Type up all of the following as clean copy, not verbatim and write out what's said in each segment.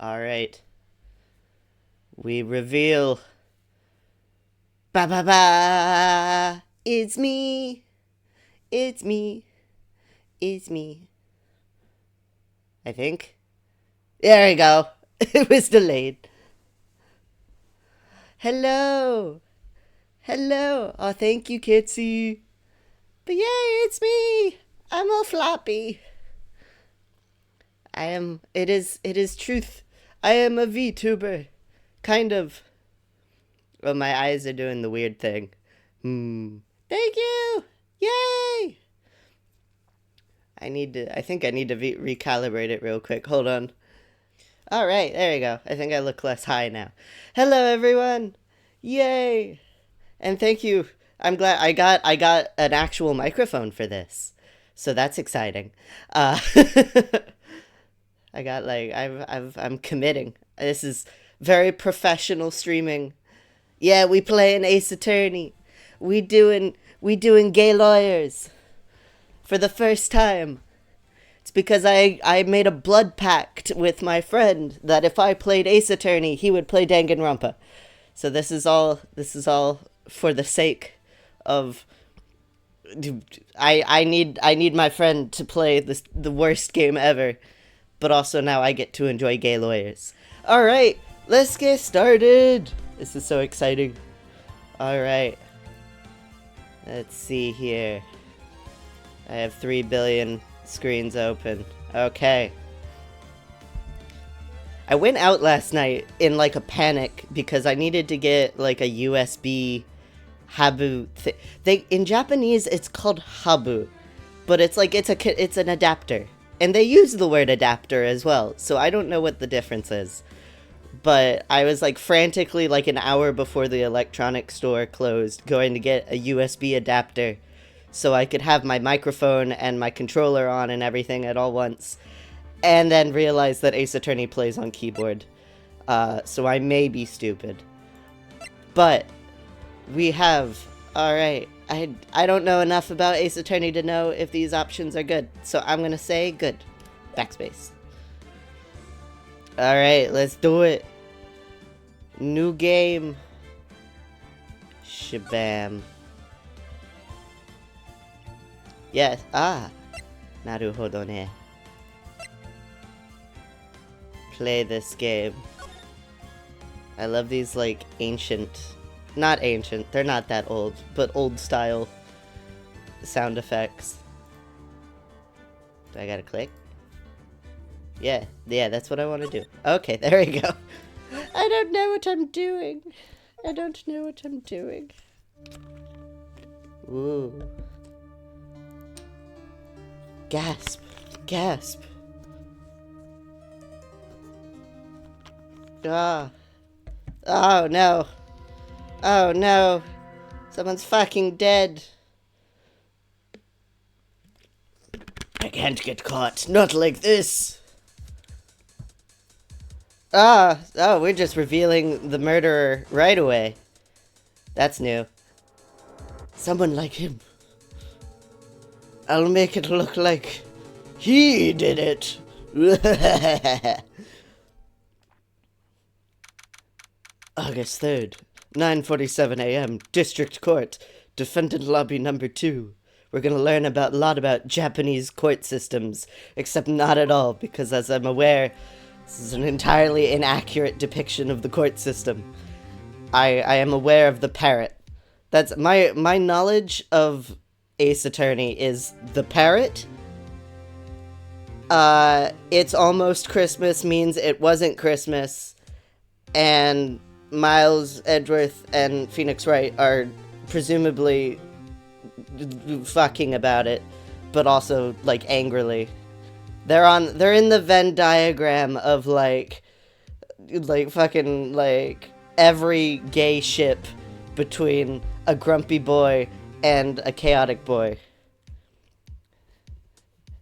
Alright. We reveal. Ba ba ba! It's me! It's me! It's me. I think. There we go. It was delayed. Hello! Hello! Oh, thank you, Kitsy. But yay, it's me! I'm all floppy. It is truth. I am a VTuber. Kind of. Oh, my eyes are doing the weird thing. Thank you! Yay! I think I need to recalibrate it real quick. Hold on. Alright, there you go. I think I look less high now. Hello, everyone! Yay! And thank you. I'm glad I got an actual microphone for this. So that's exciting. I got I'm committing. This is very professional streaming. Yeah, we playing Ace Attorney. We doing gay lawyers for the first time. It's because I made a blood pact with my friend that if I played Ace Attorney, he would play Danganronpa. So this is all for the sake of I need my friend to play the worst game ever, but also now I get to enjoy gay lawyers. All right, let's get started. This is so exciting. All right. Let's see here. I have 3 billion screens open. Okay. I went out last night in like a panic because I needed to get like a USB habu thing. In Japanese it's called habu, but it's like it's an adapter. And they use the word adapter as well. So I don't know what the difference is. But I was like frantically like an hour before the electronics store closed going to get a USB adapter so I could have my microphone and my controller on and everything at all once. And then realized that Ace Attorney plays on keyboard. So I may be stupid. But we have... Alright, I don't know enough about Ace Attorney to know if these options are good. So I'm gonna say good. Backspace. Alright, let's do it. New game. Shabam. Yes. Naruhodo ne. Play this game. I love these, like, ancient... Not ancient, they're not that old, but old-style sound effects. Do I gotta click? Yeah, that's what I want to do. Okay, there we go. I don't know what I'm doing. I don't know what I'm doing. Ooh. Gasp. Gasp. Ah. Oh, no. Oh, no. Someone's fucking dead. I can't get caught. Not like this. Oh, we're just revealing the murderer right away. That's new. Someone like him. I'll make it look like he did it. August 3rd, 9:47 a.m., District Court, Defendant Lobby number 2. We're gonna learn a lot about Japanese court systems, except not at all, because as I'm aware, this is an entirely inaccurate depiction of the court system. I am aware of the parrot. That's my knowledge of Ace Attorney is the parrot. It's almost Christmas means it wasn't Christmas, and Miles Edgeworth and Phoenix Wright are presumably fucking about it, but also like angrily. They're in the Venn diagram of like fucking like every gay ship between a grumpy boy and a chaotic boy.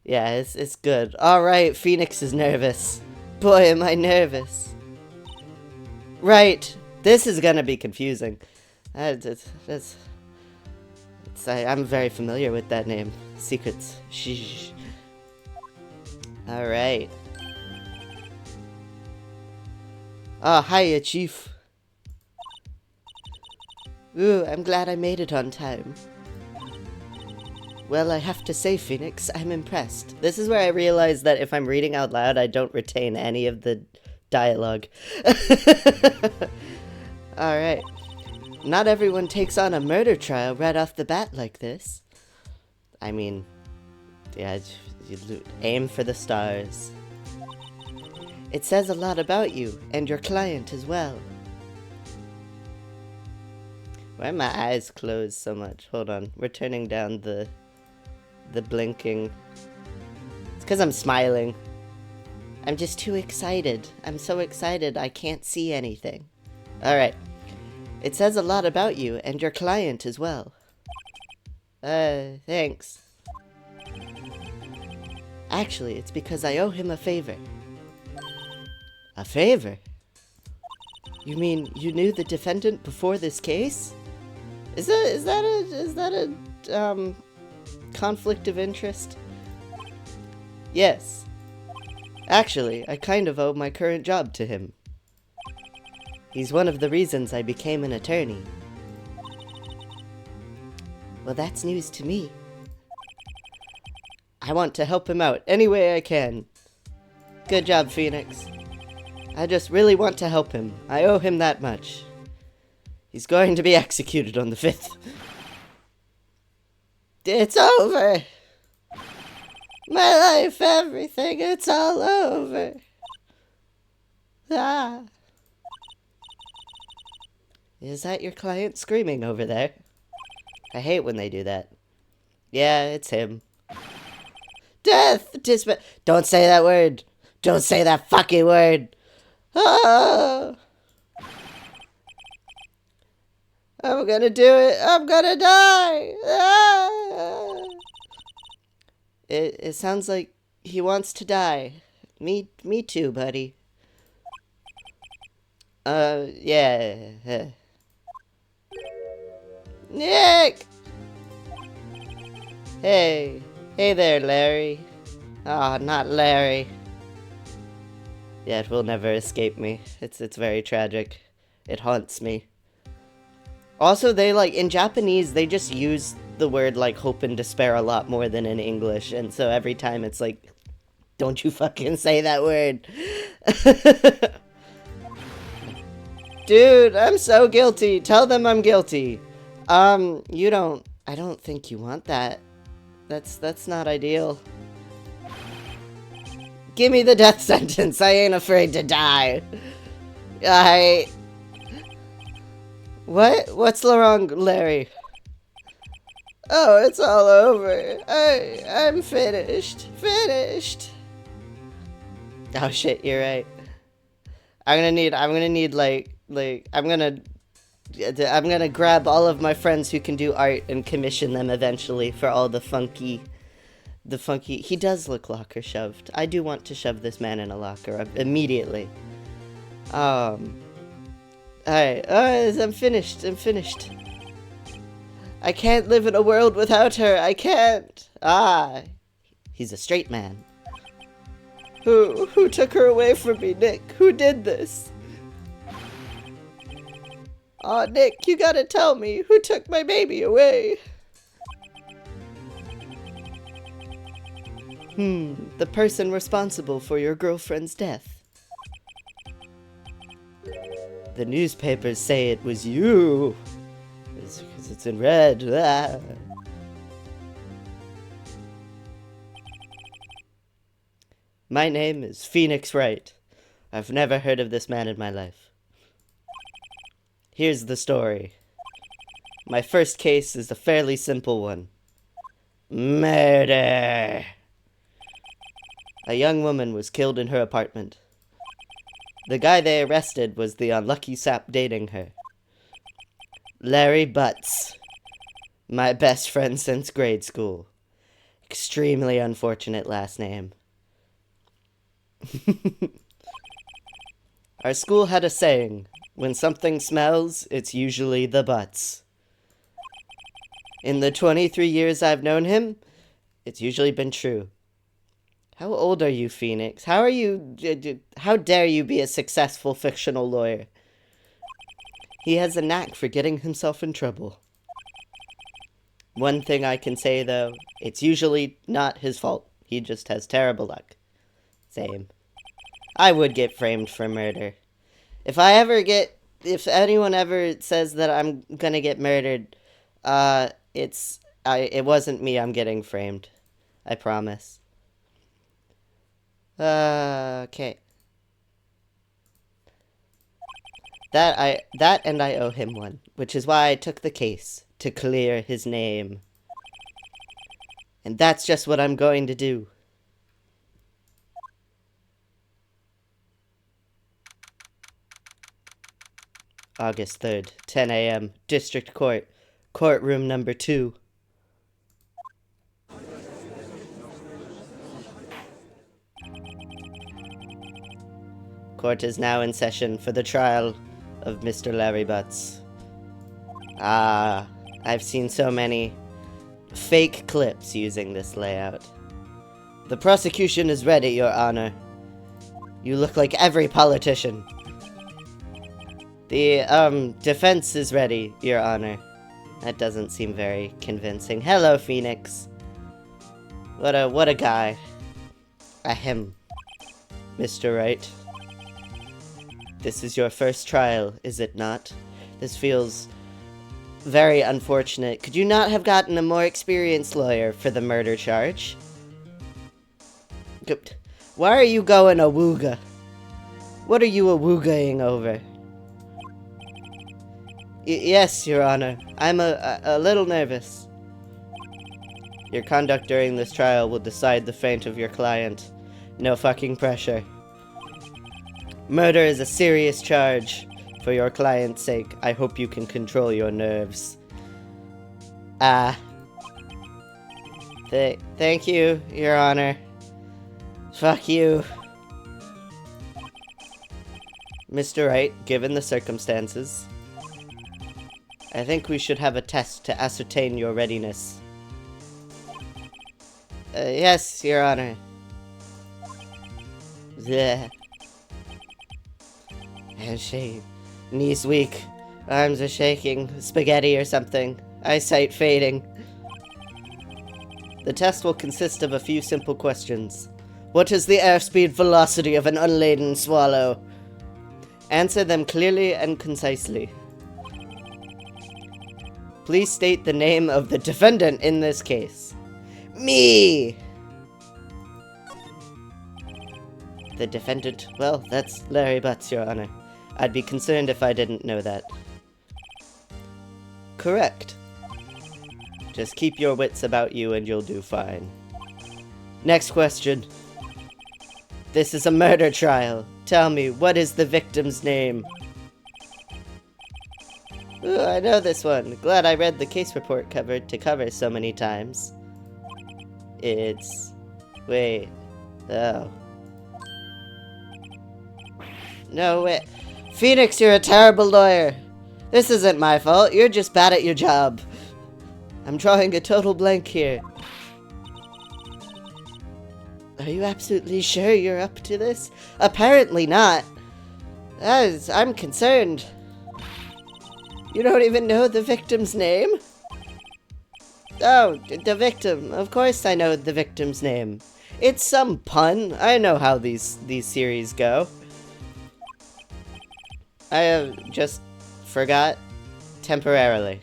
Yeah, it's good. Alright, Phoenix is nervous. Boy, am I nervous. Right, this is gonna be confusing. I'm very familiar with that name. Secrets. Shh. Alright. Ah, hiya, Chief. Ooh, I'm glad I made it on time. Well, I have to say, Phoenix, I'm impressed. This is where I realize that if I'm reading out loud, I don't retain any of the dialogue. Alright. Not everyone takes on a murder trial right off the bat like this. I mean, yeah, you aim for the stars. It says a lot about you, and your client as well. Why are my eyes closed so much? Hold on, we're turning down the blinking. It's because I'm smiling. I'm just too excited. I'm so excited I can't see anything. Alright. It says a lot about you, and your client as well. Thanks. Actually, it's because I owe him a favor. A favor? You mean you knew the defendant before this case? Is that a conflict of interest? Yes. Actually, I kind of owe my current job to him. He's one of the reasons I became an attorney. Well, that's news to me. I want to help him out any way I can. Good job, Phoenix. I just really want to help him. I owe him that much. He's going to be executed on the 5th. It's over! My life, everything, it's all over. Ah. Is that your client screaming over there? I hate when they do that. Yeah, it's him. Death! Don't say that word! Don't say that fucking word! Ah! I'm gonna do it! I'm gonna die! Ah! It sounds like he wants to die. Me too, buddy. Yeah. Nick! Hey there, Larry. Ah, not Larry. Yeah, it will never escape me. It's very tragic. It haunts me. Also, they, like, in Japanese, they just use the word, like, hope and despair a lot more than in English, and so every time it's like, don't you fucking say that word. Dude, I'm so guilty. Tell them I'm guilty. I don't think you want that. That's not ideal. Give me the death sentence. I ain't afraid to die. What's wrong, Larry? Oh, it's all over. I'm finished. Finished. Oh shit, you're right. I'm gonna need I'm gonna grab all of my friends who can do art and commission them eventually for all the funky, he does look locker shoved. I do want to shove this man in a locker immediately. Alright, I'm finished. I can't live in a world without her. I can't. Ah, he's a straight man. Who took her away from me, Nick? Who did this? Aw, Nick, you gotta tell me. Who took my baby away? The person responsible for your girlfriend's death. The newspapers say it was you. Because it's in red. Ah. My name is Phoenix Wright. I've never heard of this man in my life. Here's the story. My first case is a fairly simple one. Murder! A young woman was killed in her apartment. The guy they arrested was the unlucky sap dating her. Larry Butts. My best friend since grade school. Extremely unfortunate last name. Our school had a saying, when something smells, it's usually the butts. In the 23 years I've known him, it's usually been true. How old are you, Phoenix? How are you... How dare you be a successful fictional lawyer? He has a knack for getting himself in trouble. One thing I can say, though, it's usually not his fault. He just has terrible luck. Same. I would get framed for murder. If anyone ever says that I'm gonna get murdered, it wasn't me. I'm getting framed. I promise. Okay. That and I owe him one, which is why I took the case, to clear his name. And that's just what I'm going to do. August 3rd, 10 a.m., District Court, courtroom number 2. Court is now in session for the trial of Mr. Larry Butts. I've seen so many fake clips using this layout. The prosecution is ready, Your Honor. You look like every politician. The, defense is ready, Your Honor. That doesn't seem very convincing. Hello, Phoenix. What a guy. Ahem. Mr. Wright. This is your first trial, is it not? This feels very unfortunate. Could you not have gotten a more experienced lawyer for the murder charge? Why are you going awooga? What are you awoogaing over? Yes, Your Honor. I'm a little nervous. Your conduct during this trial will decide the fate of your client. No fucking pressure. Murder is a serious charge. For your client's sake, I hope you can control your nerves. Thank you, Your Honor. Fuck you. Mr. Wright, given the circumstances, I think we should have a test to ascertain your readiness. Yes, Your Honor. Bleh. Knees weak, arms are shaking, spaghetti or something, eyesight fading. The test will consist of a few simple questions. What is the airspeed velocity of an unladen swallow? Answer them clearly and concisely. Please state the name of the defendant in this case. Me! The defendant? Well, that's Larry Butts, Your Honor. I'd be concerned if I didn't know that. Correct. Just keep your wits about you and you'll do fine. Next question. This is a murder trial. Tell me, what is the victim's name? Ooh, I know this one. Glad I read the case report cover to cover so many times. It's... Wait. Oh. No, wait. Phoenix, you're a terrible lawyer. This isn't my fault. You're just bad at your job. I'm drawing a total blank here. Are you absolutely sure you're up to this? Apparently not. I'm concerned. You don't even know the victim's name? Oh, the victim. Of course I know the victim's name. It's some pun. I know how these series go. I just forgot temporarily.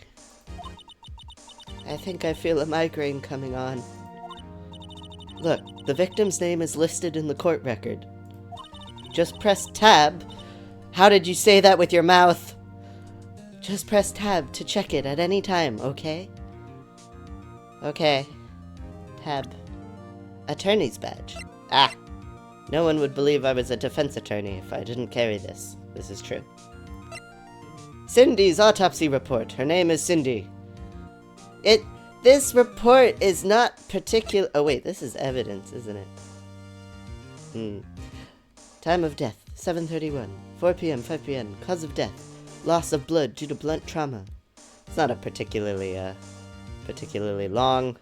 I think I feel a migraine coming on. Look, the victim's name is listed in the court record. Just press tab. How did you say that with your mouth? Just press tab to check it at any time, okay? Okay. Tab. Attorney's badge. Ah! No one would believe I was a defense attorney if I didn't carry this. This is true. Cindy's autopsy report. Her name is Cindy. This report is not particular. Oh wait, this is evidence, isn't it? Time of death, 7:31. 4 p.m., 5 p.m. Cause of death, loss of blood due to blunt trauma. It's not a particularly long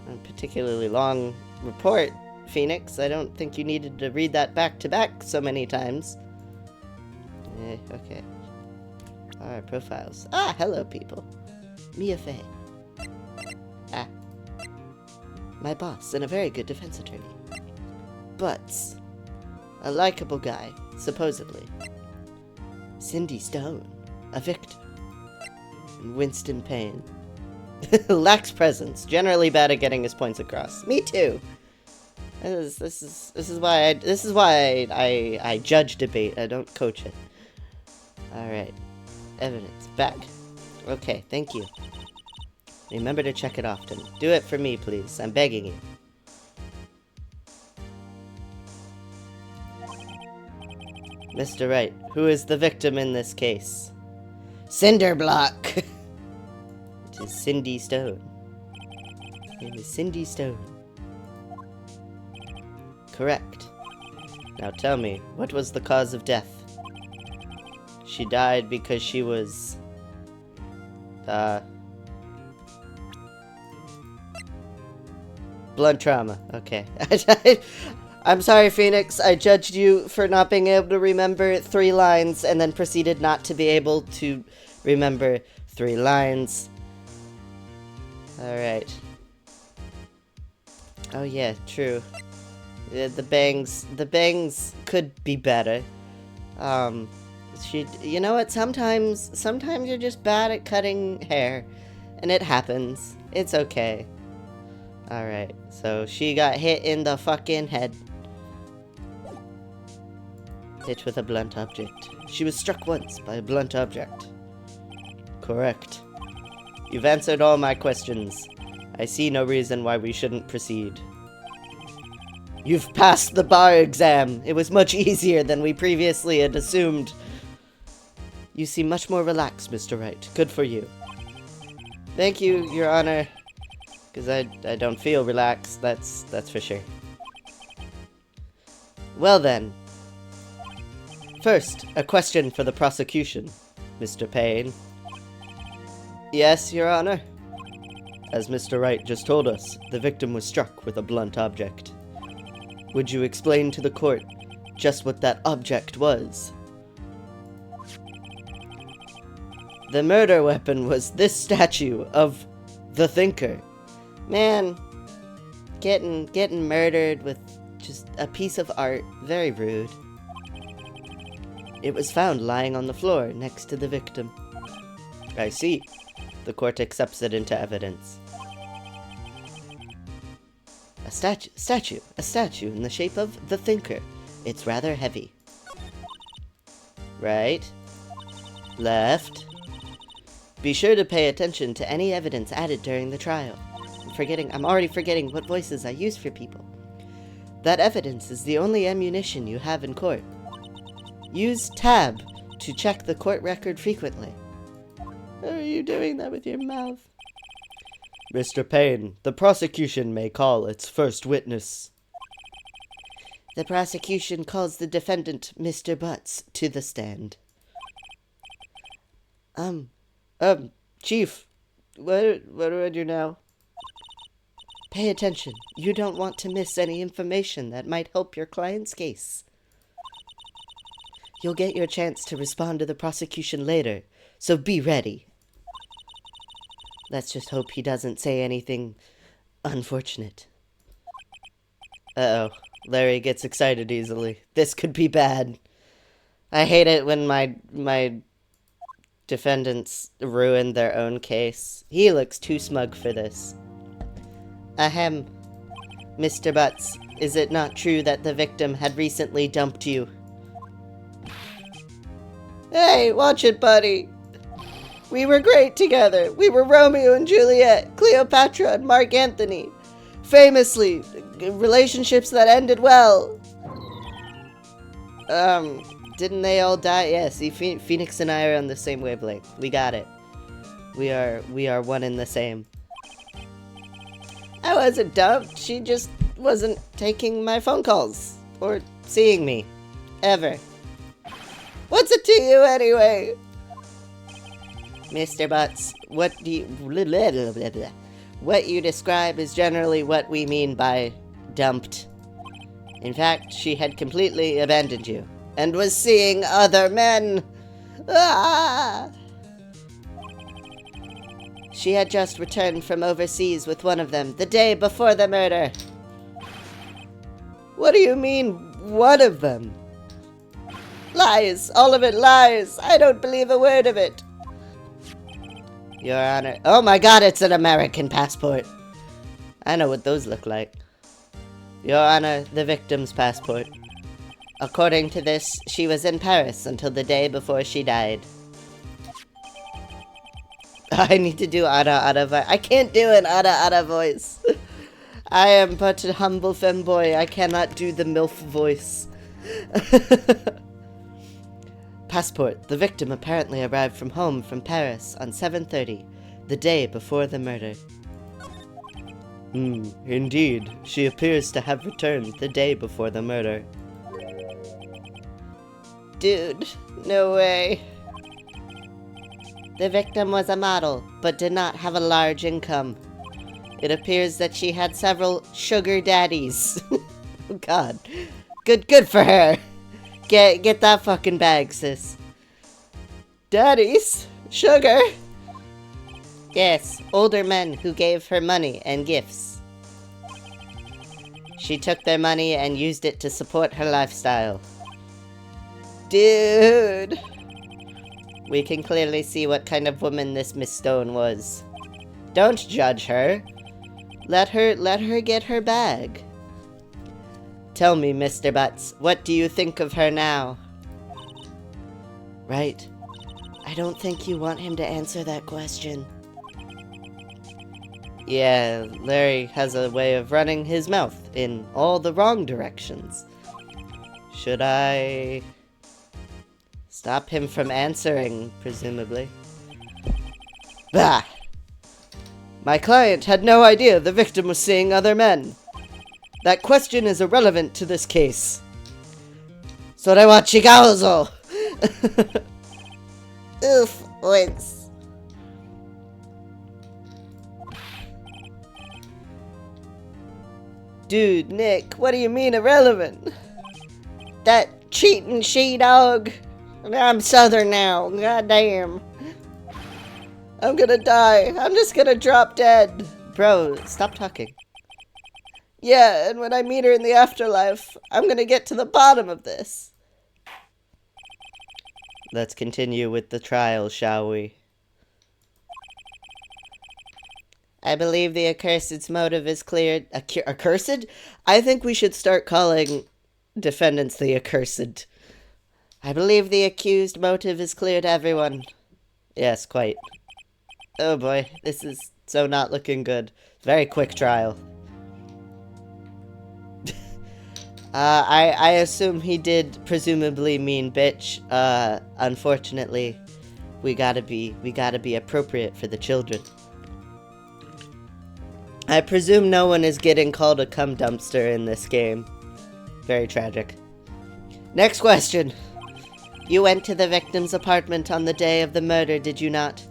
a particularly long report, Phoenix. I don't think you needed to read that back to back so many times. Okay. Alright, profiles. Ah, hello, people. Mia Fey. Ah. My boss, and a very good defense attorney. Butts. A likable guy, supposedly. Cindy Stone. A victim. And Winston Payne. Lacks presence. Generally bad at getting his points across. Me too. This is why I judge debate. I don't coach it. Alright. Evidence. Back. Okay, thank you. Remember to check it often. Do it for me, please. I'm begging you. Mr. Wright, who is the victim in this case? Cinderblock! It is Cindy Stone. Name is Cindy Stone. Correct. Now tell me, what was the cause of death? She died because she was... blunt trauma. Okay. I'm sorry, Phoenix. I judged you for not being able to remember 3 lines and then proceeded not to be able to remember 3 lines. Alright. Oh yeah, true. The bangs could be better. You know what, sometimes you're just bad at cutting hair. And it happens. It's okay. Alright, so she got hit in the fucking head. Hit with a blunt object. She was struck once by a blunt object. Correct. You've answered all my questions. I see no reason why we shouldn't proceed. You've passed the bar exam. It was much easier than we previously had assumed. You seem much more relaxed, Mr. Wright. Good for you. Thank you, Your Honor. Because I don't feel relaxed, that's for sure. Well then. First, a question for the prosecution, Mr. Payne. Yes, Your Honor. As Mr. Wright just told us, the victim was struck with a blunt object. Would you explain to the court just what that object was? The murder weapon was this statue of the Thinker. Man, getting murdered with just a piece of art, very rude. It was found lying on the floor next to the victim. I see. The court accepts it into evidence. A statue in the shape of the Thinker. It's rather heavy. Right. Left. Be sure to pay attention to any evidence added during the trial. I'm already forgetting what voices I use for people. That evidence is the only ammunition you have in court. Use tab to check the court record frequently. Are you doing that with your mouth? Mr. Payne, the prosecution may call its first witness. The prosecution calls the defendant, Mr. Butts, to the stand. Chief, what do I do now? Pay attention. You don't want to miss any information that might help your client's case. You'll get your chance to respond to the prosecution later, so be ready. Let's just hope he doesn't say anything unfortunate. Uh-oh. Larry gets excited easily. This could be bad. I hate it when my defendants ruin their own case. He looks too smug for this. Ahem. Mr. Butts, is it not true that the victim had recently dumped you? Hey, watch it, buddy. We were great together. We were Romeo and Juliet, Cleopatra and Mark Antony. Famously, relationships that ended well. Didn't they all die? Yeah, see, Phoenix and I are on the same wavelength. We got it. We are one and the same. I wasn't dumped. She just wasn't taking my phone calls. Or seeing me. Ever. What's it to you anyway? Mr. Butts, what What you describe is generally what we mean by dumped. In fact, she had completely abandoned you and was seeing other men. Ah! She had just returned from overseas with one of them the day before the murder. What do you mean, one of them? Lies! All of it lies! I don't believe a word of it! Your Honor... Oh my god, it's an American passport! I know what those look like. Your Honor, the victim's passport. According to this, she was in Paris until the day before she died. I need to do Ada voice. I can't do an Ada voice. I am but a humble femboy. I cannot do the MILF voice. Passport. The victim apparently arrived from home from Paris on 7:30, the day before the murder. Indeed. She appears to have returned the day before the murder. Dude, no way. The victim was a model, but did not have a large income. It appears that she had several sugar daddies. Oh god. Good for her. Get that fucking bag, sis. Daddies? Sugar? Yes, older men who gave her money and gifts. She took their money and used it to support her lifestyle. Dude. We can clearly see what kind of woman this Miss Stone was. Don't judge her. Let her get her bag. Tell me, Mr. Butts, what do you think of her now? Right. I don't think you want him to answer that question. Yeah, Larry has a way of running his mouth in all the wrong directions. Should I... stop him from answering, presumably? Bah! My client had no idea the victim was seeing other men. That question is irrelevant to this case. Sorewa chigauzo! Oof, once. Dude, Nick, what do you mean irrelevant? That cheating she-dog. I'm Southern now, goddamn. I'm gonna die. I'm just gonna drop dead. Bro, stop talking. Yeah, and when I meet her in the afterlife, I'm gonna get to the bottom of this. Let's continue with the trial, shall we? I believe the accursed's motive is cleared. Accursed? I think we should start calling defendants the accursed. I believe the accused motive is clear to everyone. Yes, quite. Oh boy, this is so not looking good. Very quick trial. I assume he did presumably mean bitch. Unfortunately, we gotta be appropriate for the children. I presume no one is getting called a cum dumpster in this game. Very tragic. Next question. You went to the victim's apartment on the day of the murder, did you not?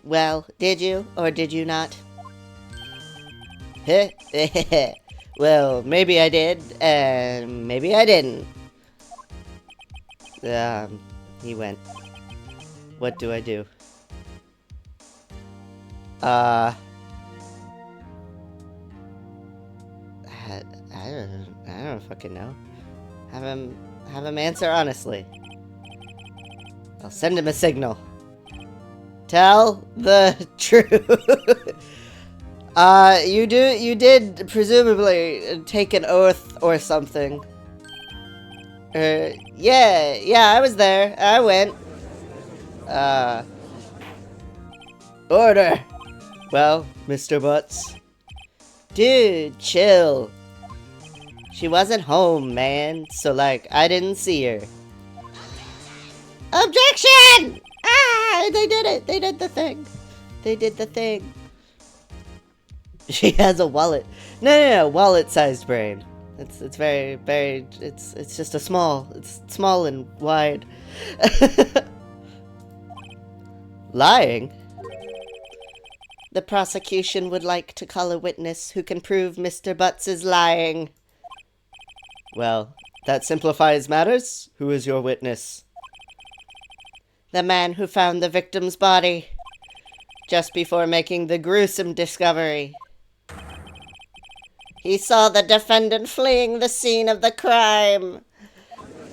Well, did you, or did you not? Well, maybe I did, and maybe I didn't. He went. What do I do? I don't fucking know. Have him answer honestly. I'll send him a signal. Tell the truth. You did presumably take an oath or something. Yeah, I was there. I went. Order. Well, Mr. Butts. Dude, chill. She wasn't home, man. So, like, I didn't see her. Objection! Ah, they did it. They did the thing. They did the thing. She has a wallet. No, wallet-sized brain. It's very, it's just it's small and wide. Lying? The prosecution would like to call a witness who can prove Mr. Butts is lying. Well, that simplifies matters. Who is your witness? The man who found the victim's body just before making the gruesome discovery. He saw the defendant fleeing the scene of the crime.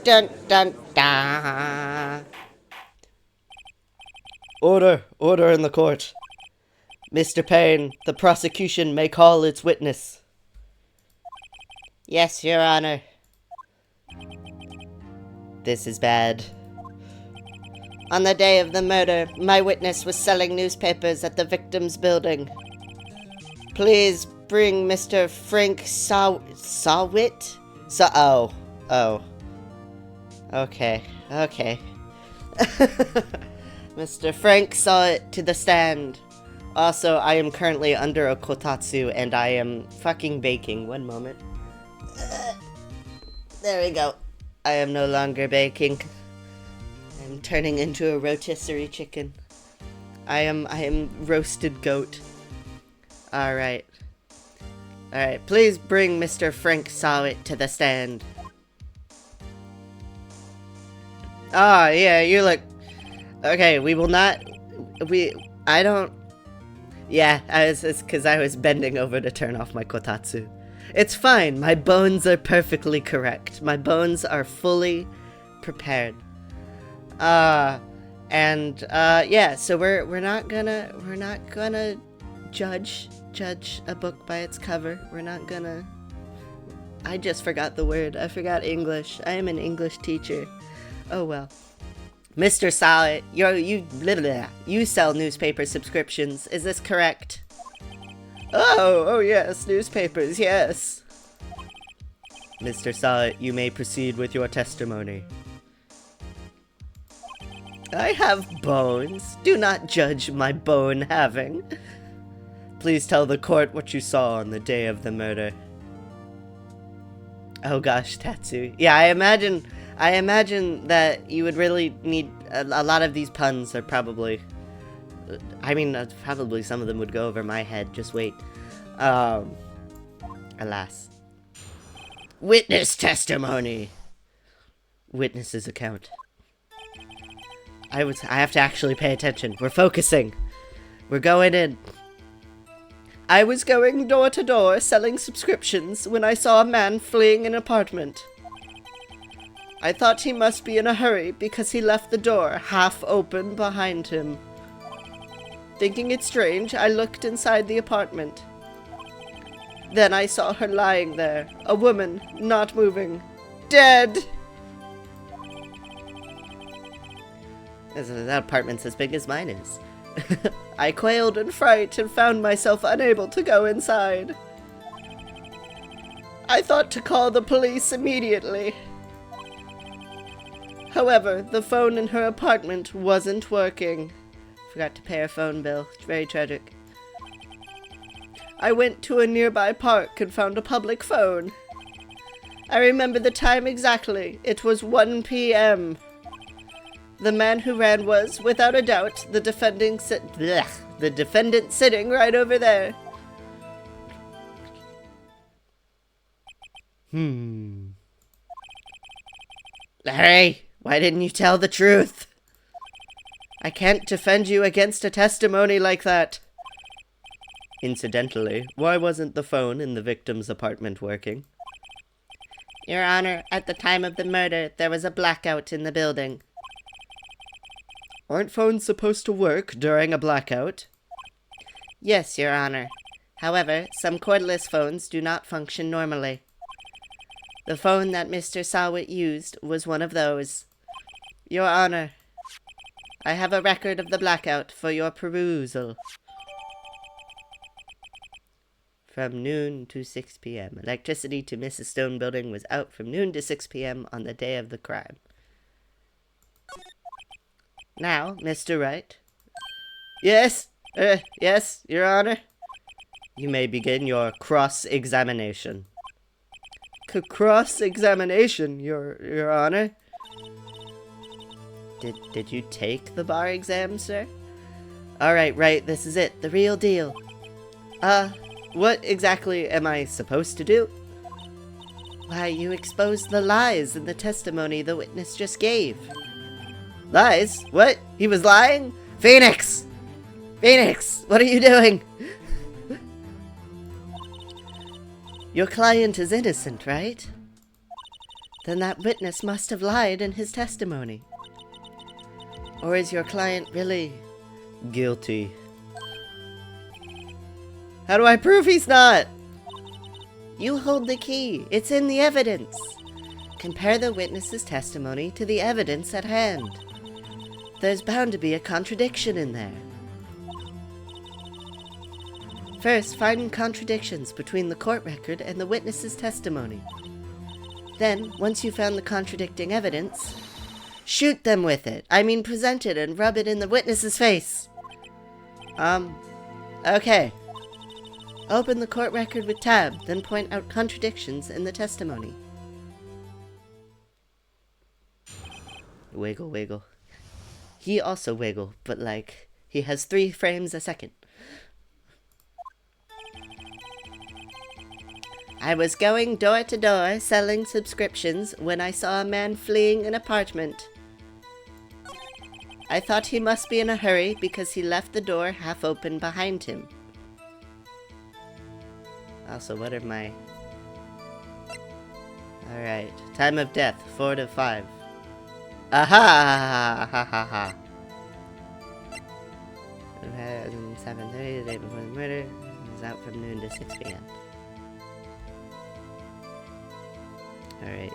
Dun dun dun. Order in the court. Mr. Payne, the prosecution may call its witness. Yes, Your Honor. This is bad. On the day of the murder, my witness was selling newspapers at the victim's building. Please bring Mr. Frank Sawit? Oh. Okay. Mr. Frank Sawit to the stand. Also, I am currently under a kotatsu and I am fucking baking. One moment. There we go. I am no longer baking. I'm turning into a rotisserie chicken. I am roasted goat. Alright. Please bring Mr. Frank Sawit to the stand. Ah, yeah, you look... Okay, we will not... I don't... Yeah, it's because I was bending over to turn off my kotatsu. It's fine, my bones are perfectly correct. My bones are fully prepared. Yeah, so we're not gonna judge a book by its cover. We're not gonna... I just forgot the word. I forgot English. I am an English teacher. Oh well. Mr. Sawit, you sell newspaper subscriptions. Is this correct? Oh yes, newspapers, yes. Mr. Sawit, you may proceed with your testimony. I have bones. Do not judge my bone having. Please tell the court what you saw on the day of the murder. Oh gosh, Tatsu. Yeah, I imagine that you would really need a lot of these puns are probably... probably some of them would go over my head. Just wait. Alas. Witness testimony. Witness's account. I have to actually pay attention. We're focusing. We're going in. I was going door to door selling subscriptions when I saw a man fleeing an apartment. I thought he must be in a hurry because he left the door half open behind him. Thinking it strange, I looked inside the apartment. Then I saw her lying there, a woman, not moving, dead! That apartment's as big as mine is. I quailed in fright and found myself unable to go inside. I thought to call the police immediately. However, the phone in her apartment wasn't working. Forgot to pay her phone bill. It's very tragic. I went to a nearby park and found a public phone. I remember the time exactly. It was 1 p.m. The man who ran was, without a doubt, the defendant sitting right over there. Larry, why didn't you tell the truth? I can't defend you against a testimony like that. Incidentally, why wasn't the phone in the victim's apartment working? Your Honor, at the time of the murder, there was a blackout in the building. Aren't phones supposed to work during a blackout? Yes, Your Honor. However, some cordless phones do not function normally. The phone that Mr. Sawit used was one of those. Your Honor, I have a record of the blackout for your perusal. From noon to 6 p.m. Electricity to Mrs. Stone building was out from noon to 6 p.m. on the day of the crime. Now, Mr. Wright. Yes, Your Honor. You may begin your cross-examination. Cross-examination, Your Honor? Did you take the bar exam, sir? Alright, Wright, this is it. The real deal. What exactly am I supposed to do? Why, you exposed the lies in the testimony the witness just gave. Lies? What? He was lying? Phoenix! Phoenix! What are you doing? Your client is innocent, right? Then that witness must have lied in his testimony. Or is your client really guilty? How do I prove he's not? You hold the key. It's in the evidence. Compare the witness's testimony to the evidence at hand. There's bound to be a contradiction in there. First, find contradictions between the court record and the witness's testimony. Then, once you've found the contradicting evidence, shoot them with it. I mean, present it and rub it in the witness's face. Okay. Open the court record with tab, then point out contradictions in the testimony. Wiggle, wiggle. He also wiggle, but like, he has 3 frames a second. I was going door to door selling subscriptions when I saw a man fleeing an apartment. I thought he must be in a hurry because he left the door half open behind him. Also, what are my... Alright, time of death, 4 to 5. Aha! Ha ha ha. 7:30, the day before the murder. He was out from noon to 6 p.m. Alright.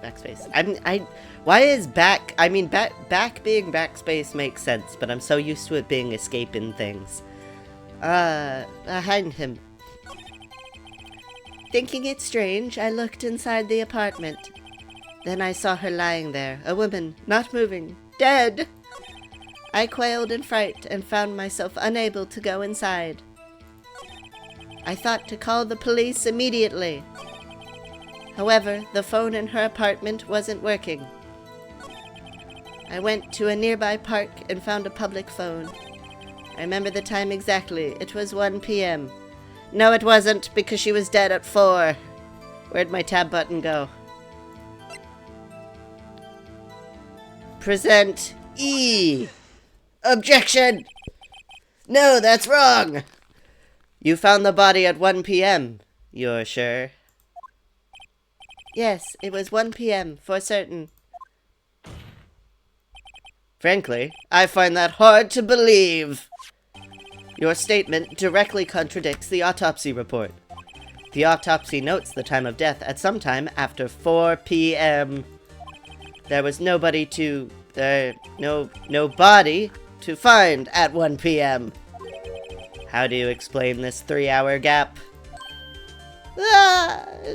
Backspace. Why is back... I mean, back being backspace makes sense, but I'm so used to it being escaping things. Behind him. Thinking it strange, I looked inside the apartment. Then I saw her lying there, a woman, not moving, dead! I quailed in fright and found myself unable to go inside. I thought to call the police immediately. However, the phone in her apartment wasn't working. I went to a nearby park and found a public phone. I remember the time exactly. It was 1 p.m. No, it wasn't, because she was dead at 4. Where'd my tab button go? Present E. Objection! No, that's wrong! You found the body at 1 p.m. You're sure? Yes, it was 1 p.m. for certain. Frankly, I find that hard to believe. Your statement directly contradicts the autopsy report. The autopsy notes the time of death at some time after 4 p.m. There was no body to find at 1 p.m. How do you explain this 3-hour gap?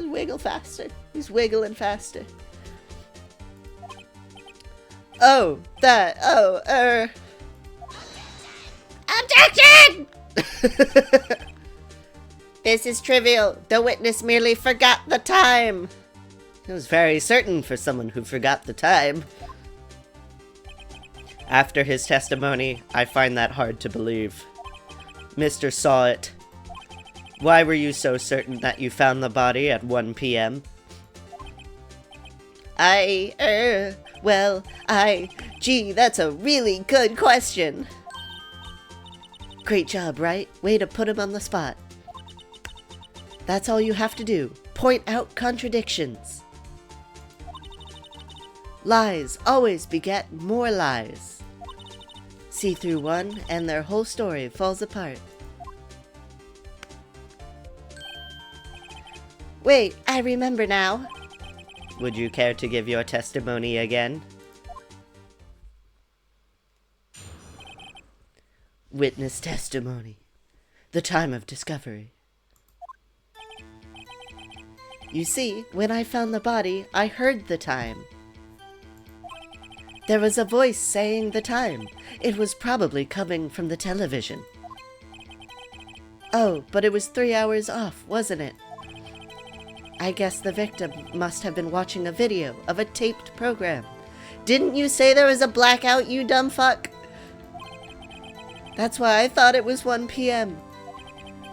Wiggle faster. He's wiggling faster. Objection! This is trivial. The witness merely forgot the time. It was very certain for someone who forgot the time. After his testimony, I find that hard to believe. Mr. Saw It. Why were you so certain that you found the body at 1 p.m.? Gee, that's a really good question. Great job, Wright. Way to put him on the spot. That's all you have to do. Point out contradictions. Lies always beget more lies. See through one, and their whole story falls apart. Wait, I remember now. Would you care to give your testimony again? Witness testimony. The time of discovery. You see, when I found the body, I heard the time. There was a voice saying the time. It was probably coming from the television. Oh, but it was 3 hours off, wasn't it? I guess the victim must have been watching a video of a taped program. Didn't you say there was a blackout, you dumb fuck? That's why I thought it was 1 p.m.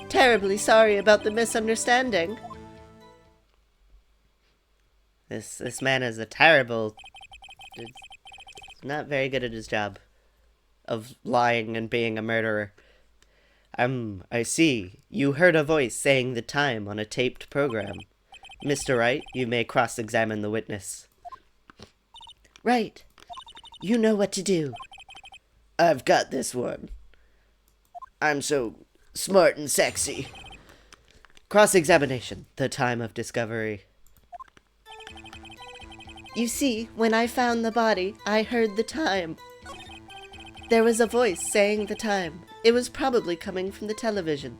Terribly sorry about the misunderstanding. This man is not very good at his job of lying and being a murderer. I see. You heard a voice saying the time on a taped program. Mr. Wright, you may cross-examine the witness. Right. You know what to do. I've got this one. I'm so smart and sexy. Cross-examination. The time of discovery. You see, when I found the body, I heard the time. There was a voice saying the time. It was probably coming from the television.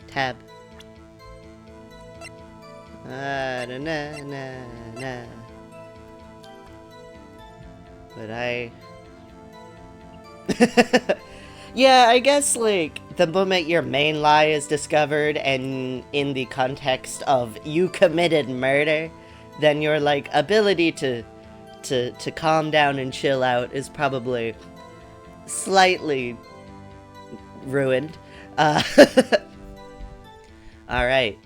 Tab. But yeah, I guess, like, the moment your main lie is discovered and in the context of you committed murder, then your, like, ability to calm down and chill out is probably slightly ruined. Alright.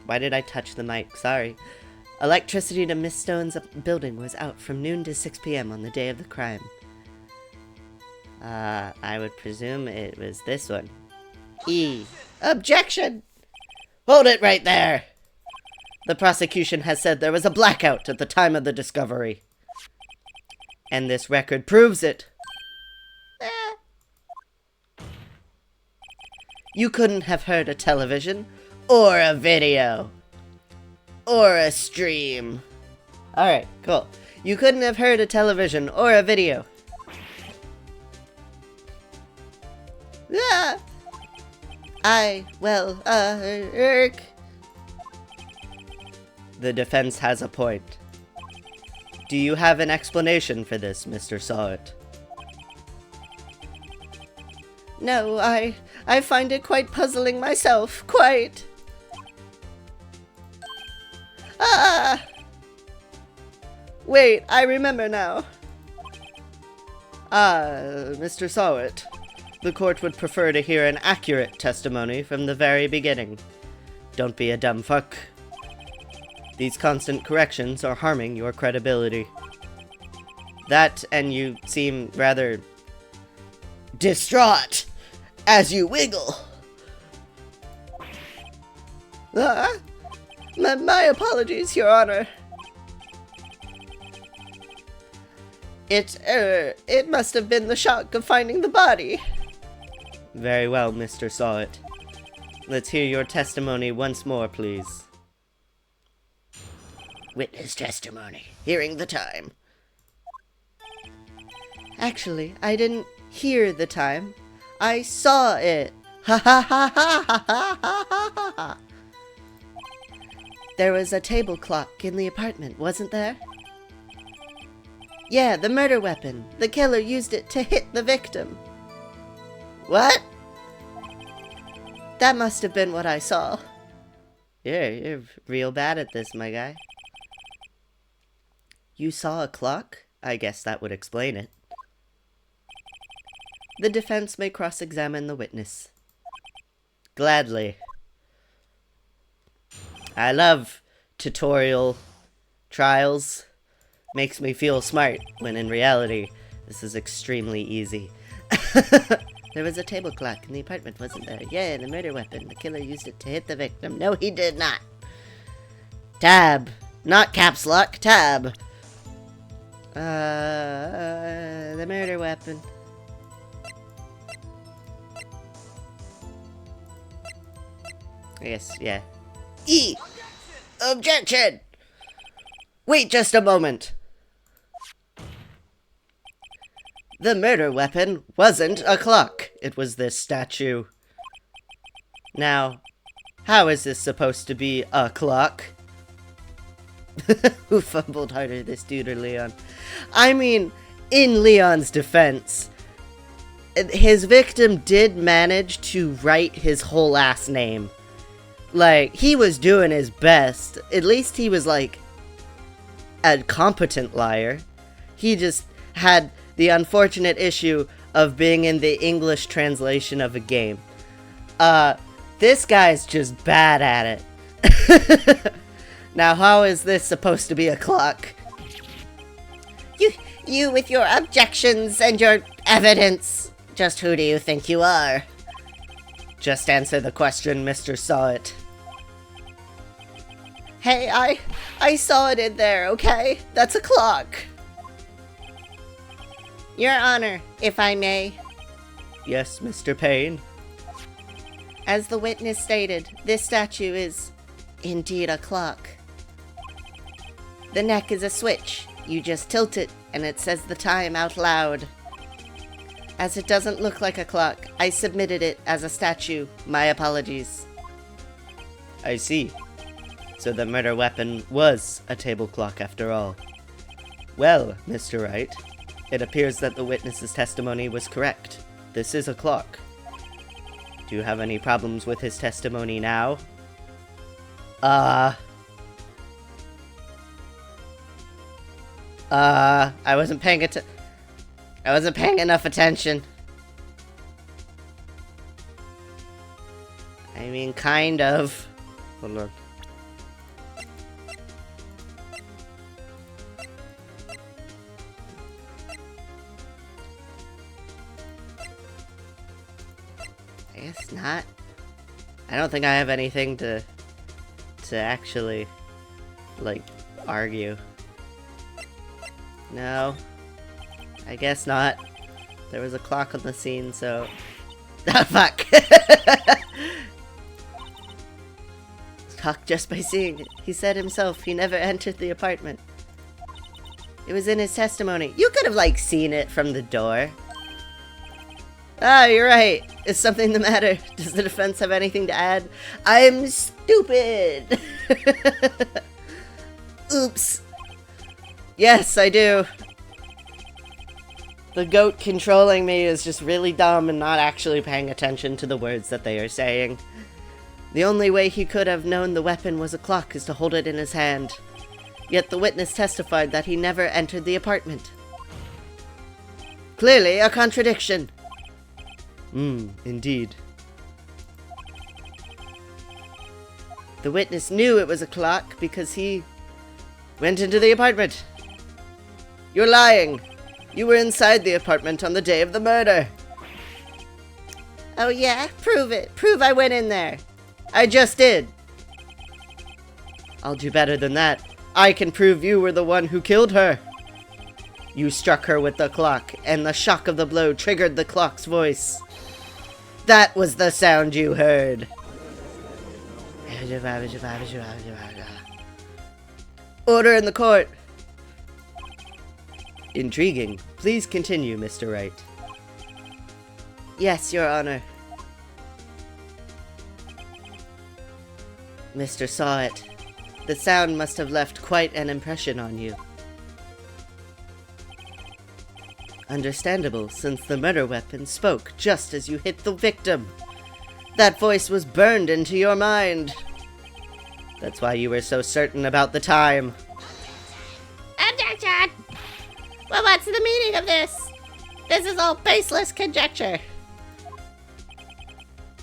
Why did I touch the mic? Sorry. Electricity to Miss Stone's building was out from noon to 6 p.m. on the day of the crime. I would presume it was this one. E. Objection! Hold it right there! The prosecution has said there was a blackout at the time of the discovery. And this record proves it. You couldn't have heard a television, or a video, or a stream. Alright, cool. You couldn't have heard a television or a video. Ah! The defense has a point. Do you have an explanation for this, Mr. Sawit? No, I find it quite puzzling myself, quite. Ah! Wait, I remember now. Mr. Sawit. The court would prefer to hear an accurate testimony from the very beginning. Don't be a dumb fuck. These constant corrections are harming your credibility. That, and you seem rather distraught as you wiggle. My apologies, Your Honor. It must have been the shock of finding the body. Very well, Mr. Sawit. Let's hear your testimony once more, please. Witness testimony. Hearing the time. Actually, I didn't hear the time. I saw it. Ha ha ha ha ha ha ha ha ha. There was a table clock in the apartment, wasn't there? Yeah, the murder weapon. The killer used it to hit the victim. What? That must have been what I saw. Yeah, you're real bad at this, my guy. You saw a clock? I guess that would explain it. The defense may cross-examine the witness. Gladly. I love tutorial trials. Makes me feel smart, when in reality, this is extremely easy. There was a table clock in the apartment, wasn't there? Yeah, the murder weapon. The killer used it to hit the victim. No, he did not. Tab. Not caps lock, tab. The murder weapon. I guess, yeah. E! Objection! Wait just a moment. The murder weapon wasn't a clock. It was this statue. Now, how is this supposed to be a clock? Who fumbled harder, this dude or Leon? I mean, in Leon's defense, his victim did manage to write his whole last name. Like, he was doing his best. At least he was, like, a competent liar. He just had the unfortunate issue of being in the English translation of a game. This guy's just bad at it. Now, how is this supposed to be a clock? You with your objections and your evidence. Just who do you think you are? Just answer the question, Mr. Saw It. Hey, I saw it in there, okay? That's a clock. Your Honor, if I may. Yes, Mr. Payne. As the witness stated, this statue is indeed a clock. The neck is a switch. You just tilt it, and it says the time out loud. As it doesn't look like a clock, I submitted it as a statue. My apologies. I see. So the murder weapon was a table clock after all. Well, Mr. Wright, it appears that the witness's testimony was correct. This is a clock. Do you have any problems with his testimony now? I wasn't paying enough attention. I mean, kind of. Hold on. I guess not. I don't think I have anything to actually, like, argue. No. I guess not. There was a clock on the scene, so... Ah, fuck! Talk just by seeing it. He said himself he never entered the apartment. It was in his testimony. You could have, like, seen it from the door. Ah, you're right. Is something the matter? Does the defense have anything to add? I'm stupid! Oops. Yes, I do. The goat controlling me is just really dumb and not actually paying attention to the words that they are saying. The only way he could have known the weapon was a clock is to hold it in his hand. Yet the witness testified that he never entered the apartment. Clearly a contradiction. Indeed. The witness knew it was a clock because he went into the apartment. You're lying. You were inside the apartment on the day of the murder. Oh yeah? Prove it. Prove I went in there. I just did. I'll do better than that. I can prove you were the one who killed her. You struck her with the clock, and the shock of the blow triggered the clock's voice. That was the sound you heard. Order in the court. Intriguing. Please continue, Mr. Wright. Yes, Your Honor. Mr. Saw It. The sound must have left quite an impression on you. Understandable, since the murder weapon spoke just as you hit the victim. That voice was burned into your mind. That's why you were so certain about the time. Objection! Well, what's the meaning of this? This is all baseless conjecture.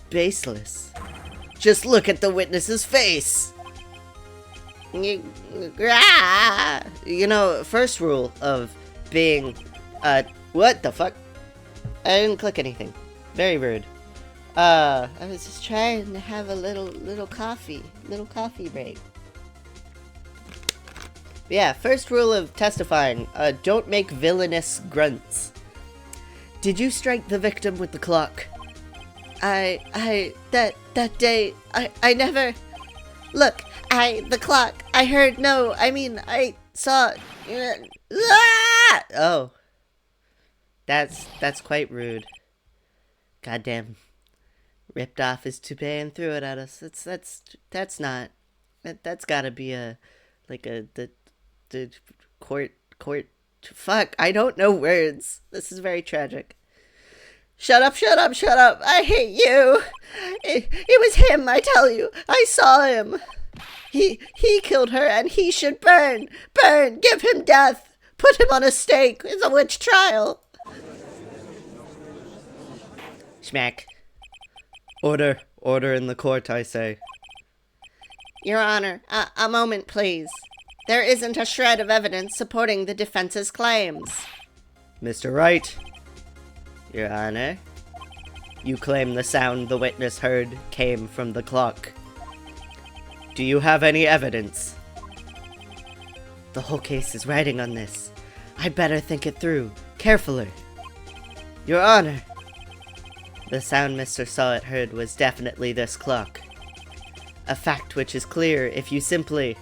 Baseless? Just look at the witness's face. You know, first rule of being, what the fuck? I didn't click anything. Very rude. I was just trying to have a little coffee break. Yeah, first rule of testifying, don't make villainous grunts. Did you strike the victim with the clock? That day, I never... Look, the clock, I heard, no, I mean, I saw... Oh. That's quite rude. Goddamn. Ripped off his toupee and threw it at us. That's not... That's gotta be the court... Fuck, I don't know words. This is very tragic. Shut up, I hate you. It was him, I tell you. I saw him. He killed her and he should burn. Give him death. Put him on a stake! It's a witch trial! Schmack. Order. Order in the court, I say. Your Honor, a moment, please. There isn't a shred of evidence supporting the defense's claims. Mr. Wright. Your Honor. You claim the sound the witness heard came from the clock. Do you have any evidence? The whole case is riding on this. I'd better think it through, carefully. Your Honor. The sound Mr. Sawit heard was definitely this clock. A fact which is clear if you simply...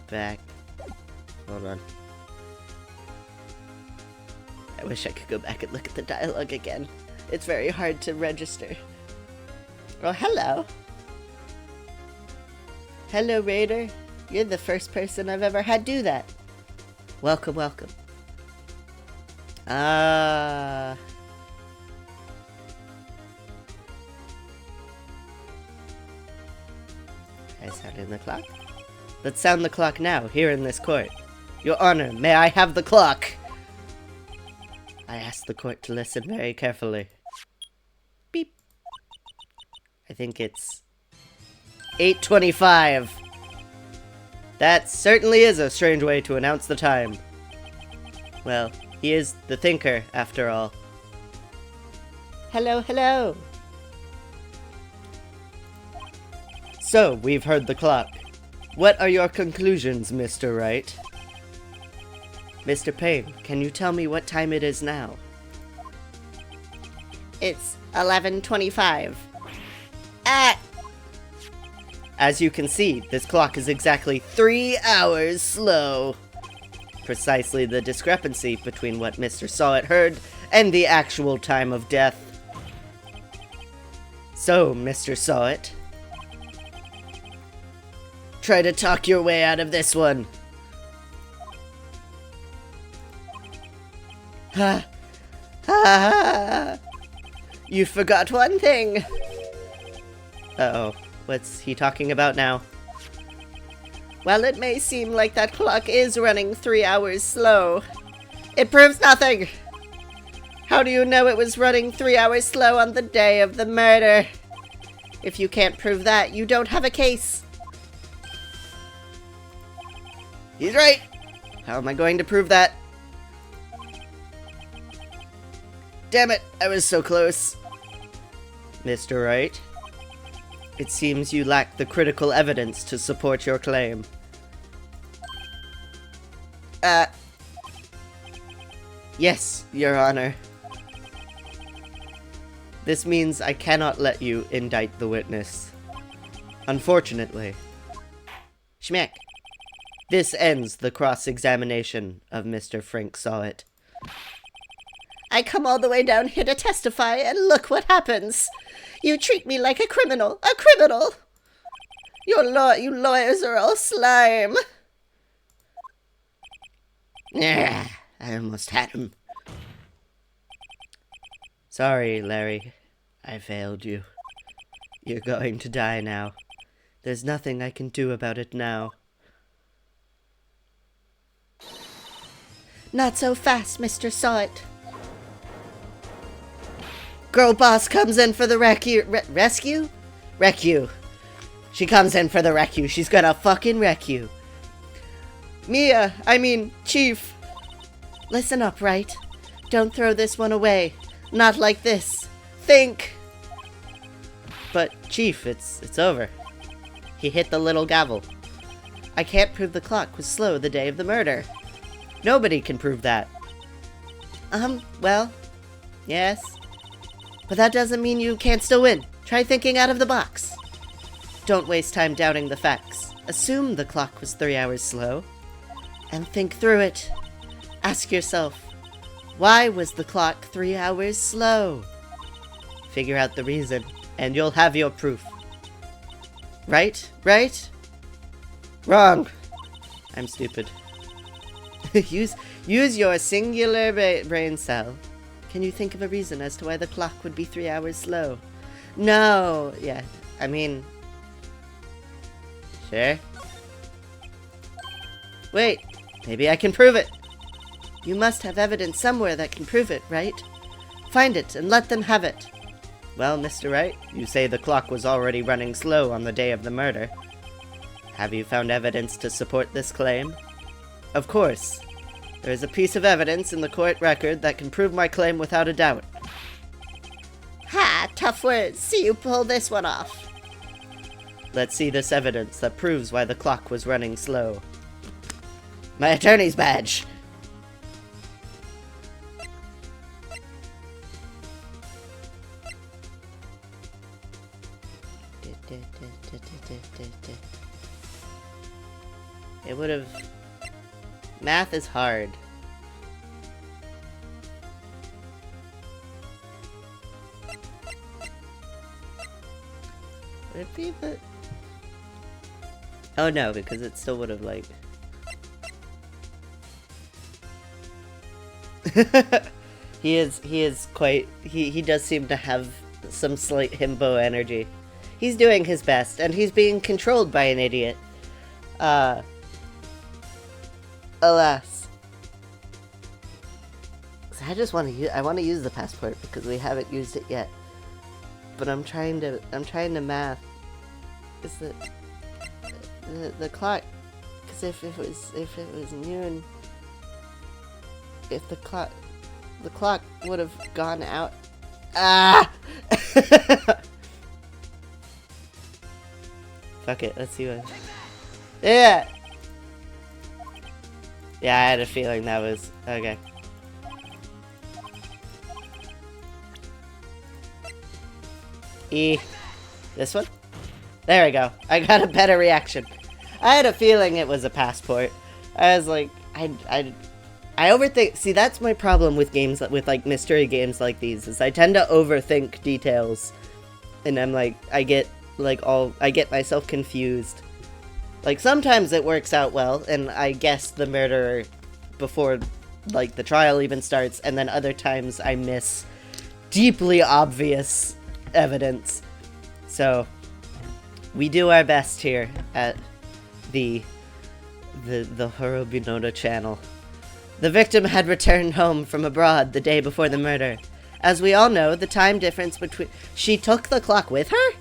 Back. Hold on. I wish I could go back and look at the dialogue again. It's very hard to register. Oh, hello. Hello, Raider. You're the first person I've ever had do that. Welcome, welcome. I sounded the clock. Let's sound the clock now, here in this court. Your Honor, may I have the clock? I ask the court to listen very carefully. Beep. I think it's 8:25. That certainly is a strange way to announce the time. Well, he is the thinker, after all. Hello, hello. So, we've heard the clock. What are your conclusions, Mr. Wright? Mr. Payne, can you tell me what time it is now? It's 11:25. As you can see, this clock is exactly 3 hours slow. Precisely the discrepancy between what Mr. Sawit heard and the actual time of death. So, Mr. Sawit, try to talk your way out of this one. Ha! Ha! You forgot one thing. Uh-oh. What's he talking about now? Well, it may seem like that clock is running 3 hours slow. It proves nothing! How do you know it was running 3 hours slow on the day of the murder? If you can't prove that, you don't have a case. He's right! How am I going to prove that? Damn it, I was so close. Mr. Wright, it seems you lack the critical evidence to support your claim. Yes, Your Honor. This means I cannot let you indict the witness. Unfortunately. Schmack. This ends the cross-examination of Mr. Frank Sawit. I come all the way down here to testify, and look what happens. You treat me like a criminal. A criminal! You lawyers are all slime. Yeah, I almost had him. Sorry, Larry. I failed you. You're going to die now. There's nothing I can do about it now. Not so fast, Mr. Sawit. Girl boss comes in for the rescue? Rescue. She comes in for the rescue. She's gonna fucking wreck you. Chief. Listen up, Wright. Don't throw this one away. Not like this. Think. But, Chief, it's over. He hit the little gavel. I can't prove the clock was slow the day of the murder. Nobody can prove that. Well, yes. But that doesn't mean you can't still win. Try thinking out of the box. Don't waste time doubting the facts. Assume the clock was 3 hours slow. And think through it. Ask yourself, why was the clock 3 hours slow? Figure out the reason, and you'll have your proof. Right? Right? Wrong. I'm stupid. use your singular brain cell. Can you think of a reason as to why the clock would be 3 hours slow? No! Yeah, I mean... Sure. Wait, maybe I can prove it. You must have evidence somewhere that can prove it, right? Find it and let them have it. Well, Mr. Wright, you say the clock was already running slow on the day of the murder. Have you found evidence to support this claim? Of course. There is a piece of evidence in the court record that can prove my claim without a doubt. Ha! Tough words. See you pull this one off. Let's see this evidence that proves why the clock was running slow. My attorney's badge! It would have... Math is hard. Would it be the... Oh no, because it still would have, like... he is quite... He does seem to have some slight himbo energy. He's doing his best, and he's being controlled by an idiot. Alas. So I just want to use... I want to use the passport because we haven't used it yet. But I'm trying to math. Is the clock? Because if it was noon, if the clock would have gone out. Ah! Fuck it. Let's see what. Yeah. Yeah, I had a feeling that was okay. This one? There we go. I got a better reaction. I had a feeling it was a passport. I was like, I overthink. See, that's my problem with games, with like mystery games like these, is I tend to overthink details, and I'm like, I get myself confused. Like sometimes it works out well, and I guess the murderer before like the trial even starts, and then other times I miss deeply obvious evidence. So we do our best here at the Horobinota channel. The victim had returned home from abroad the day before the murder. As we all know, the time difference between... She took the clock with her?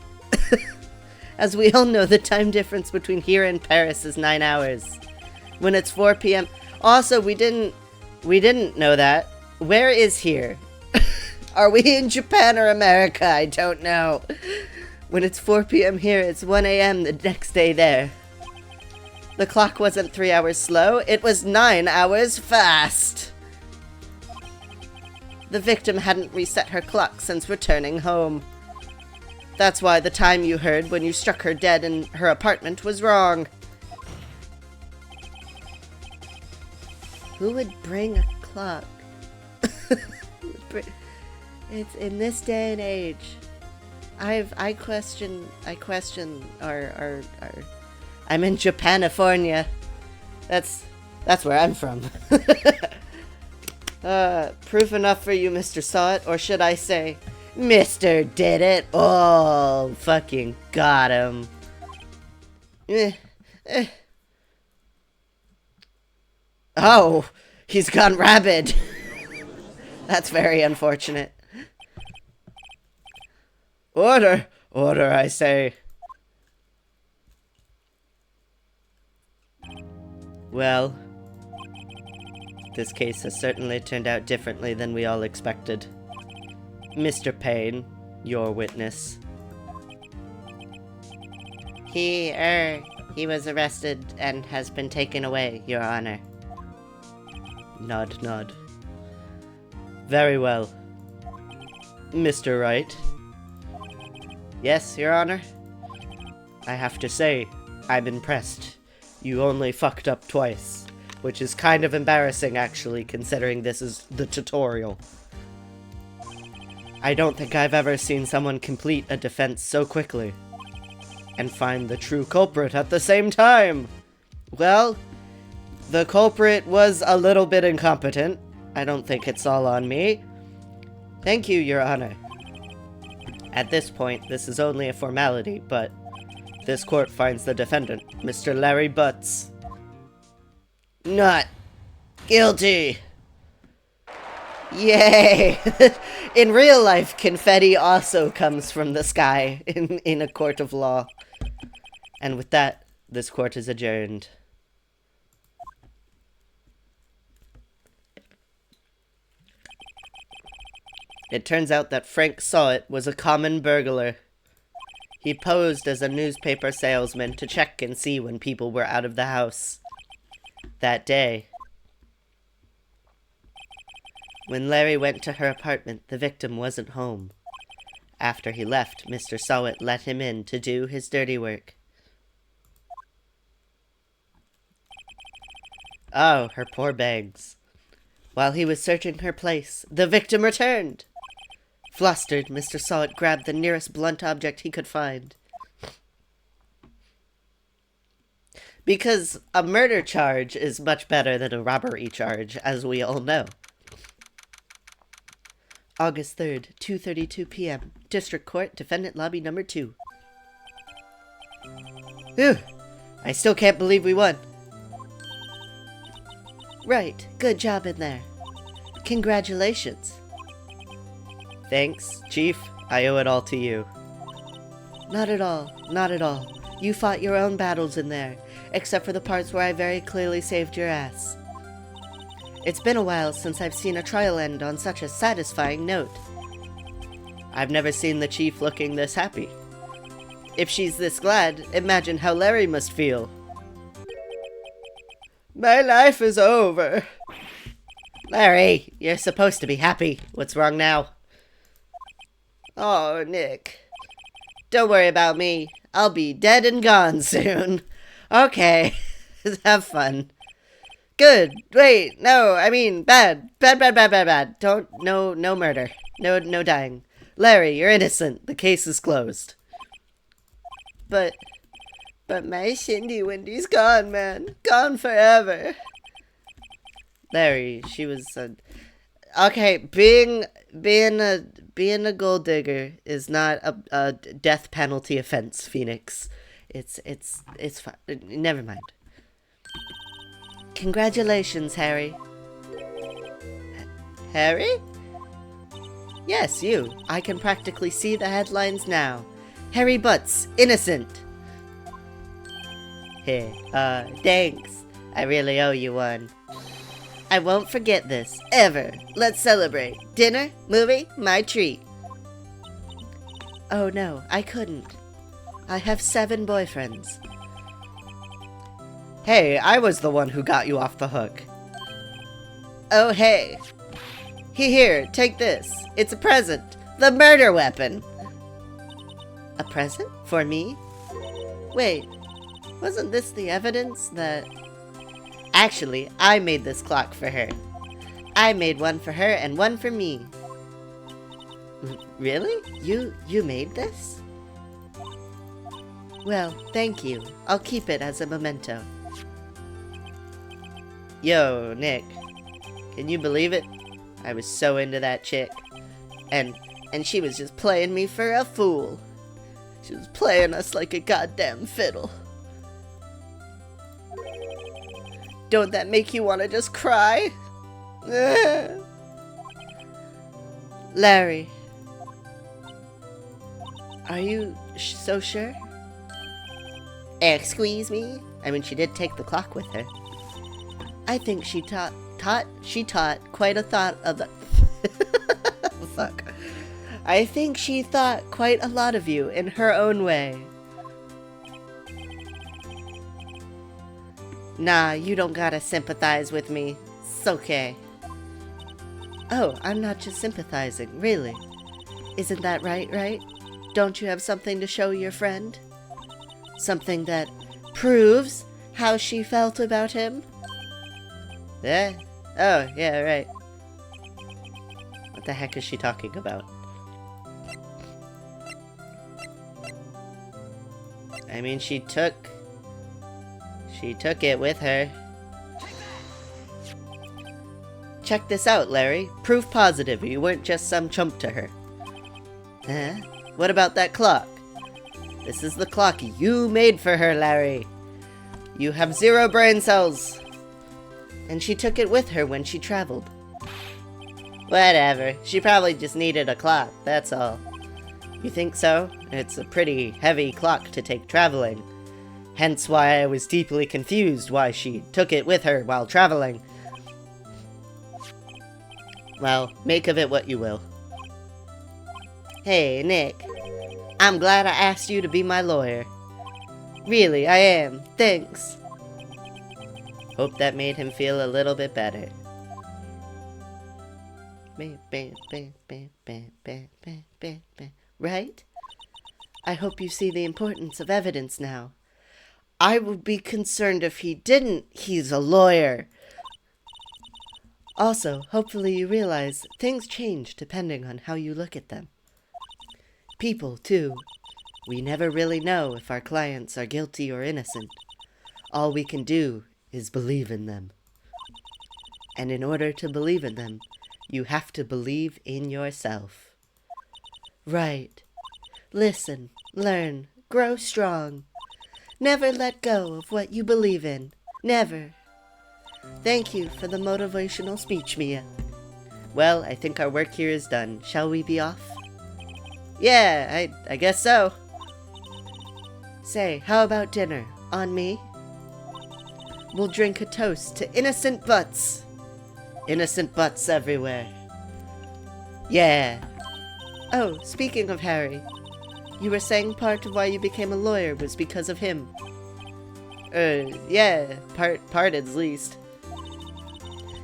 As we all know, the time difference between here and Paris is 9 hours. When it's 4 p.m. Also, we didn't know that. Where is here? Are we in Japan or America? I don't know. When it's 4 p.m. here, it's 1 a.m. the next day there. The clock wasn't 3 hours slow, it was 9 hours fast. The victim hadn't reset her clock since returning home. That's why the time you heard when you struck her dead in her apartment was wrong. Who would bring a clock? It's in this day and age. I question our I'm in Japanifornia. That's where I'm from. Proof enough for you, Mr. Saw It, or should I say, Mr. Did It? Oh, fucking got him. Oh, he's gone rabid. That's very unfortunate. Order! Order, I say. Well, this case has certainly turned out differently than we all expected. Mr. Payne, your witness. He was arrested and has been taken away, Your Honor. Nod, nod. Very well. Mr. Wright. Yes, Your Honor? I have to say, I'm impressed. You only fucked up twice, which is kind of embarrassing actually, considering this is the tutorial. I don't think I've ever seen someone complete a defense so quickly. And find the true culprit at the same time! Well, The culprit was a little bit incompetent. I don't think it's all on me. Thank you, Your Honor. At this point, this is only a formality, but this court finds the defendant, Mr. Larry Butts, not guilty. Yay! In real life, confetti also comes from the sky in a court of law. And with that, this court is adjourned. It turns out that Frank Sawit was a common burglar. He posed as a newspaper salesman to check and see when people were out of the house. That day, when Larry went to her apartment, the victim wasn't home. After he left, Mr. Sawit let him in to do his dirty work. Oh, her poor bags. While he was searching her place, the victim returned. Flustered, Mr. Sawit grabbed the nearest blunt object he could find. Because a murder charge is much better than a robbery charge, as we all know. August 3rd, 2:32 p.m. District Court, Defendant Lobby Number 2. Phew! I still can't believe we won. Right, good job in there. Congratulations. Thanks, Chief. I owe it all to you. Not at all, not at all. You fought your own battles in there, except for the parts where I very clearly saved your ass. It's been a while since I've seen a trial end on such a satisfying note. I've never seen the Chief looking this happy. If she's this glad, imagine how Larry must feel. My life is over. Larry, you're supposed to be happy. What's wrong now? Oh, Nick. Don't worry about me. I'll be dead and gone soon. Okay. Have fun. Good. Wait, no, I mean, bad. Bad. No murder. No dying. Larry, you're innocent. The case is closed. But my Shindy Windy's gone, man. Gone forever. Larry, she was okay, being a gold digger is not a death penalty offense, Phoenix. It's fine. Never mind. Congratulations, Harry. Harry? Yes, you. I can practically see the headlines now. Harry Butts, innocent. Here, thanks. I really owe you one. I won't forget this, ever. Let's celebrate. Dinner, movie, my treat. Oh no, I couldn't. I have 7 boyfriends. Hey, I was the one who got you off the hook. Oh hey. Here, take this. It's a present. The murder weapon. A present? For me? Wait, wasn't this the evidence that... Actually, I made this clock for her. I made one for her and one for me. Really? You made this? Well, thank you. I'll keep it as a memento. Yo, Nick. Can you believe it? I was so into that chick. And she was just playing me for a fool. She was playing us like a goddamn fiddle. Don't that make you want to just cry? Larry. Are you so sure? Excuse me? I mean, she did take the clock with her. I think she taught quite a thought of the... Fuck. I think she thought quite a lot of you in her own way. Nah, you don't gotta sympathize with me. It's okay. Oh, I'm not just sympathizing, really. Isn't that right? Don't you have something to show your friend? Something that proves how she felt about him? Eh? Oh, yeah, right. What the heck is she talking about? I mean, she took it with her. Check this out, Larry. Proof positive you weren't just some chump to her. Huh? What about that clock? This is the clock you made for her, Larry. You have 0 brain cells. And she took it with her when she traveled. Whatever. She probably just needed a clock, that's all. You think so? It's a pretty heavy clock to take traveling. Hence why I was deeply confused why she took it with her while traveling. Well, make of it what you will. Hey, Nick. I'm glad I asked you to be my lawyer. Really, I am. Thanks. Hope that made him feel a little bit better. Right? I hope you see the importance of evidence now. I would be concerned if he didn't. He's a lawyer. Also, hopefully you realize things change depending on how you look at them. People, too. We never really know if our clients are guilty or innocent. All we can do is believe in them. And in order to believe in them, you have to believe in yourself. Right. Listen, learn, grow strong. Never let go of what you believe in. Never. Thank you for the motivational speech, Mia. Well, I think our work here is done. Shall we be off? Yeah, I guess so. Say, how about dinner? On me? We'll drink a toast to innocent butts. Innocent butts everywhere. Yeah. Oh, speaking of Harry, you were saying part of why you became a lawyer was because of him. Yeah, part at least.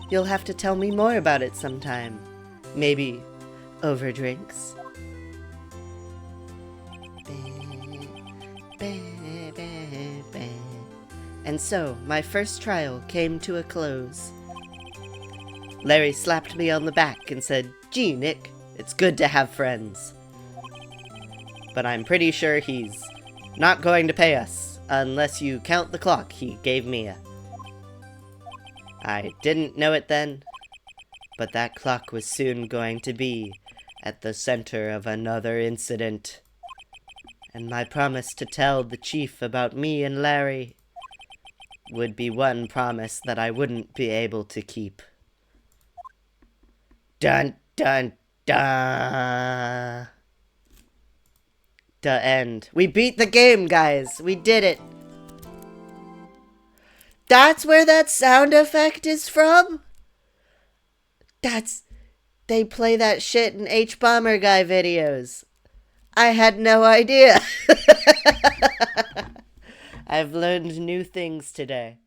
You'll have to tell me more about it sometime. Maybe over drinks. And so, my first trial came to a close. Larry slapped me on the back and said, "Gee, Nick, it's good to have friends." But I'm pretty sure he's not going to pay us, unless you count the clock he gave Mia. I didn't know it then, but that clock was soon going to be at the center of another incident. And my promise to tell the chief about me and Larry would be one promise that I wouldn't be able to keep. Dun dun dun. The end. We beat the game, guys. We did it. That's where that sound effect is from? They play that shit in H-Bomber Guy videos. I had no idea. I've learned new things today.